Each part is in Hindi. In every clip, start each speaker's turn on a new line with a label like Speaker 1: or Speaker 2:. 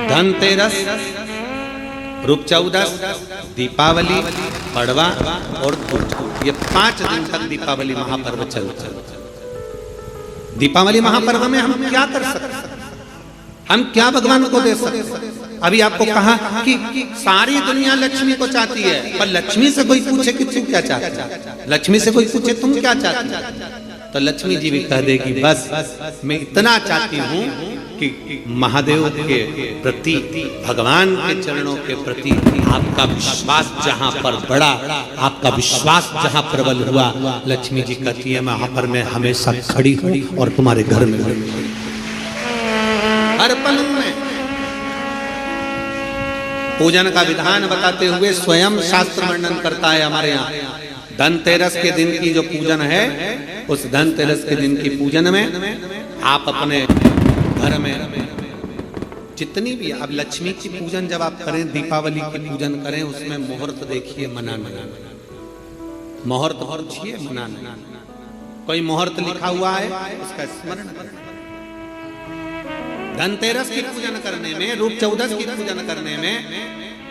Speaker 1: धनतेरस, रूप चौदस, दीपावली, पड़वा और दूज, ये 5 दिन तक दीपावली महापर्व चलता है। दीपावली महापर्व में हम क्या कर सकते हैं? हम क्या भगवान को दे सकते हैं? अभी आपको कहा कि सारी दुनिया लक्ष्मी को चाहती है, पर लक्ष्मी से कोई पूछे कि तू क्या चाहता है, लक्ष्मी से कोई पूछे तुम क्या चाहती है, तो लक्ष्मी जी भी कह देगी बस मैं इतना चाहती हूँ कि महादेव के प्रति, भगवान के चरणों के प्रति आपका विश्वास जहाँ पर बढ़ा, आपका विश्वास जहाँ प्रबल हुआ, लक्ष्मी जी कहती है वहां पर मैं हमेशा खड़ी हूँ और तुम्हारे घर में हर पल में। पूजन का विधान बताते हुए स्वयं शास्त्र वर्णन करता है हमारे यहाँ। धनतेरस के दिन की जो पूजन है, उस धनतेरस के दिन की पूजन में आप अपने घर में जितनी भी, अब लक्ष्मी की पूजन जब आप करें, दीपावली की पूजन करें, उसमें मुहूर्त देखिए, मनाना, मुहूर्त पूछिए, मनाना, कोई मुहूर्त लिखा हुआ है उसका स्मरण करें। धनतेरस की पूजन करने में, रूप चौदस की पूजन करने में,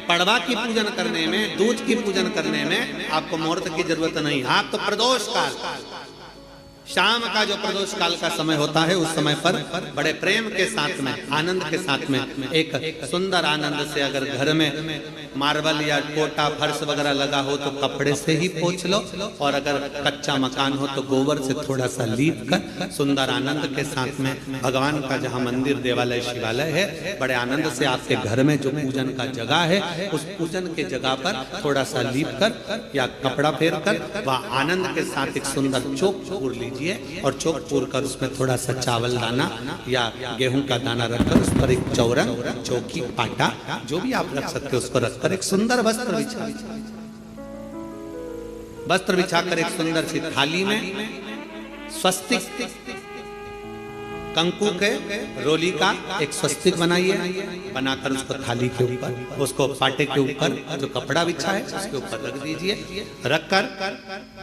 Speaker 1: पड़वा की पूजन करने में, दूज की पूजन करने में आपको मुहूर्त की जरूरत नहीं। आप तो प्रदोष काल, शाम का जो प्रदोष काल का समय होता है, उस समय पर बड़े प्रेम के साथ में, आनंद के साथ में, एक सुंदर आनंद से, अगर घर में मार्बल या कोटा फर्श वगैरह लगा हो तो कपड़े से ही पोंछ लो, और अगर कच्चा मकान हो तो गोबर से थोड़ा सा लीप कर सुंदर आनंद के साथ में, भगवान का जहाँ मंदिर, देवालय, शिवालय है, बड़े आनंद से आपके घर में जो पूजन का जगह है, उस पूजन के जगह पर थोड़ा सा लीप कर या कपड़ा फेर कर वह आनंद के साथ एक सुंदर चौक पूर लीजिए, और चौक पूर कर उसमें थोड़ा सा चावल दाना या गेहूं का दाना रखकर उस पर एक चौरंग, चौकी, पाटा, जो भी आप रख सकते हो उसको रखकर एक सुंदर वस्त्र बिछाकर एक सुंदर सी थाली में स्वस्तिक, कंकु के रोली का एक स्वस्तिक बनाइए, बनाकर उसको थाली के ऊपर, उसको पाटे के ऊपर जो कपड़ा बिछा है उसके ऊपर रख दीजिए। रखकर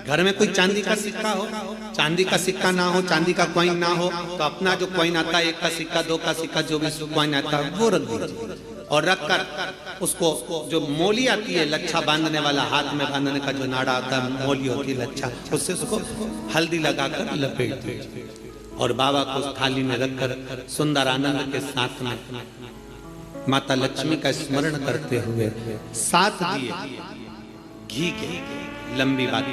Speaker 1: घर में कोई चांदी का सिक्का हो, चांदी का सिक्का ना हो, चांदी का कॉइन ना हो, तो अपना जो कॉइन आता है, 1 का सिक्का, 2 का सिक्का, जो भी कॉइन आता है वो रख दीजिए। और रखकर उसको, जो मोली आती है लच्छा बांधने वाला, हाथ में बांधने का जो नाड़ा आता है, मोली होती है लच्छा, उससे उसको हल्दी लगाकर लपेट दीजिए और बाबा को उस थाली में रखकर सुंदर आनंद के साथ में माता लक्ष्मी का स्मरण करते हुए 7 दिए घी के, लंबी बाती,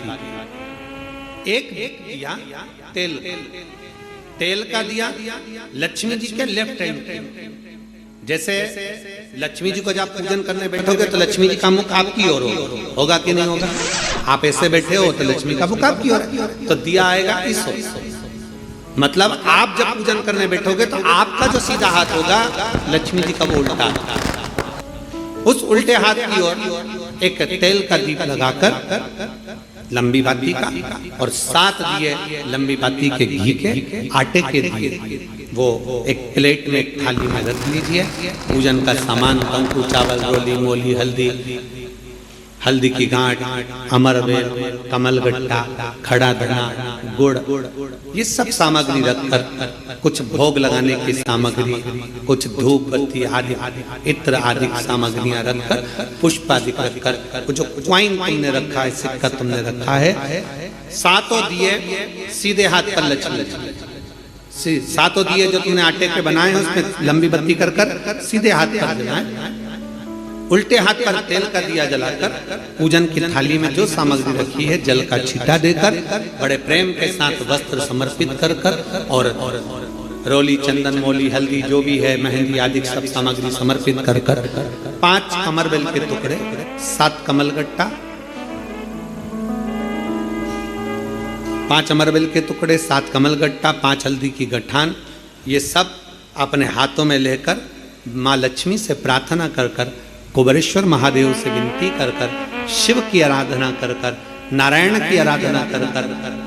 Speaker 1: एक दिया तेल का दिया लक्ष्मी जी के लेफ्ट हैंड। जैसे लक्ष्मी जी को जब पूजन करने बैठोगे तो लक्ष्मी जी का मुख आपकी ओर होगा कि नहीं होगा? आप ऐसे बैठे हो तो लक्ष्मी का मुख आपकी ओर, तो दिया आएगा इस ओर। मतलब आप जब पूजन करने बैठोगे तो आपका जो सीधा हाथ होगा, लक्ष्मी जी का वो उल्टा, उस उल्टे हाथ की ओर एक तेल का दीप लगाकर लंबी बाती का, और 7 दिए लंबी बाती के घी के, आटे के दिए, वो एक प्लेट में, एक थाली में रख लीजिए। पूजन का सामान, कंकु, चावल, रोली, मोली, हल्दी की गांठ, अमरबेल, कमलगट्टा, खड़ा धना, गुड़, ये सब सामग्री रखकर, कुछ भोग लगाने की सामग्री, कुछ धूप बत्ती आदि, इत्र आदि सामग्रियां रखकर, पुष्प आदि रखकर, जो कॉइन तुमने रखा है, सिक्का तुमने रखा है, 7 दिए सीधे हाथ पर लक्ष्मी, 7 दिए जो तुमने आटे के बनाए हैं उसमें लंबी बत्ती कर सीधे हाथ पर जलाएं। उल्टे हाथ पर तेल का दिया जलाकर पूजन की थाली में जो सामग्री रखी है, जल का छींटा देकर, बड़े प्रेम के साथ वस्त्र समर्पित कर और रोली, चंदन, मोली, हल्दी, जो भी है, मेहंदी आदि सब सामग्री समर्पित कर 5 अमरबेल के टुकड़े, 7 कमलगट्टा, 5 अमरबेल के टुकड़े, 7 कमलगट्टा, 5 हल्दी की गठान, ये सब अपने हाथों में लेकर माँ लक्ष्मी से प्रार्थना कर कुबेरेश्वर महादेव से विनती कर शिव की आराधना कर नारायण की आराधना कर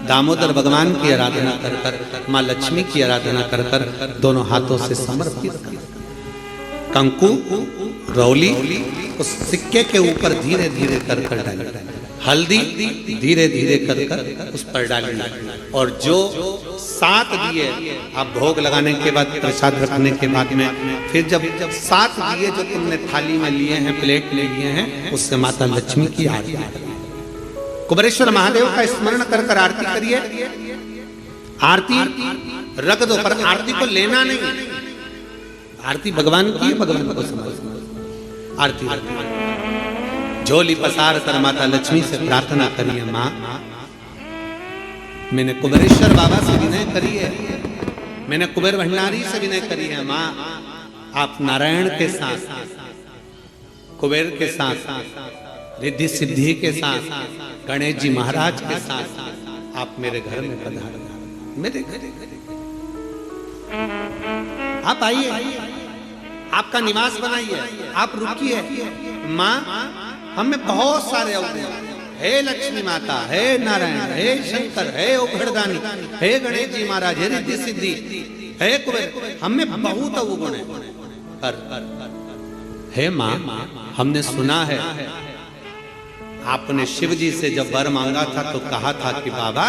Speaker 1: दामोदर भगवान की आराधना कर माँ लक्ष्मी की आराधना कर दोनों हाथों से समर्पित कर कंकु, रौली उस सिक्के के ऊपर धीरे धीरे कर डालें, हल्दी धीरे धीरे कर उस पर डालें, और जो 7 दिए आप भोग लगाने के बाद, प्रसाद रखने के बाद में, फिर जब 7 दिए जो तुमने थाली में लिए हैं, प्लेट में लिए हैं, उससे माता लक्ष्मी की आरती करिए। कुबेरेश्वर महादेव का स्मरण कर कर आरती करिए। आरती रख दो, पर आरती को लेना नहीं। आरती भगवान की है, भगवान को समझ। आरती झोली पसार कर माता लक्ष्मी से प्रार्थना करिए, माँ मैंने कुबेरेश्वर बाबा से विनय करी है, मैंने कुबेर भंडारी से विनय करी है, माँ आप नारायण के साथ, कुबेर के साथ, रिद्धि सिद्धि के साथ, गणेश जी महाराज के साथ आप मेरे घर में पधार, मेरे घर आप आइए, आपका निवास बनाइए, आप रुकिए। माँ हमें बहुत सारे अवगुण, हे लक्ष्मी माता, हे नारायण, हे शंकर, हे औघड़दानी, हे गणेश जी महाराज, हे रिद्धि सिद्धि, हे कुबेर, हमें बहुत अवगुण है। पर हे माँ हमने सुना है आपने शिव जी से जब वर मांगा था तो कहा था कि बाबा,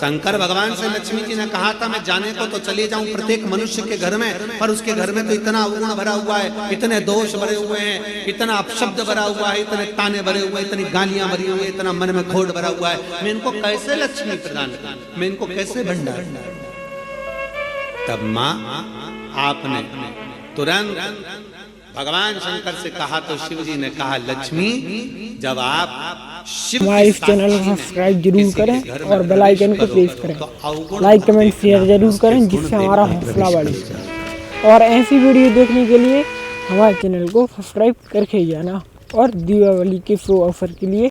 Speaker 1: शंकर भगवान से लक्ष्मी जी ने कहा था मैं जाने को तो चले जाऊं प्रत्येक मनुष्य के घर में, पर उसके घर में तो इतना अवगुण भरा हुआ है, इतने दोष भरे हुए हैं, इतना अपशब्द भरा हुआ है, इतने ताने भरे हुए, इतनी गालियां भरी हुई, इतना मन में खोट भरा हुआ है, मैं इनको कैसे लक्ष्मी प्रदान करूं, मैं इनको कैसे भंडार। तब माँ आपने तुरंत भगवान शंकर से कहा तो शिव जी ने कहा, लक्ष्मी जब आप
Speaker 2: हमारे इस चैनल को सब्सक्राइब जरूर करें और बेल आइकन को प्रेस करें, लाइक कमेंट शेयर जरूर करें जिससे हमारा हौसला बढ़े। और ऐसी वीडियो देखने के लिए हमारे चैनल को सब्सक्राइब करके जाना। और दीपावली के शो ऑफर के लिए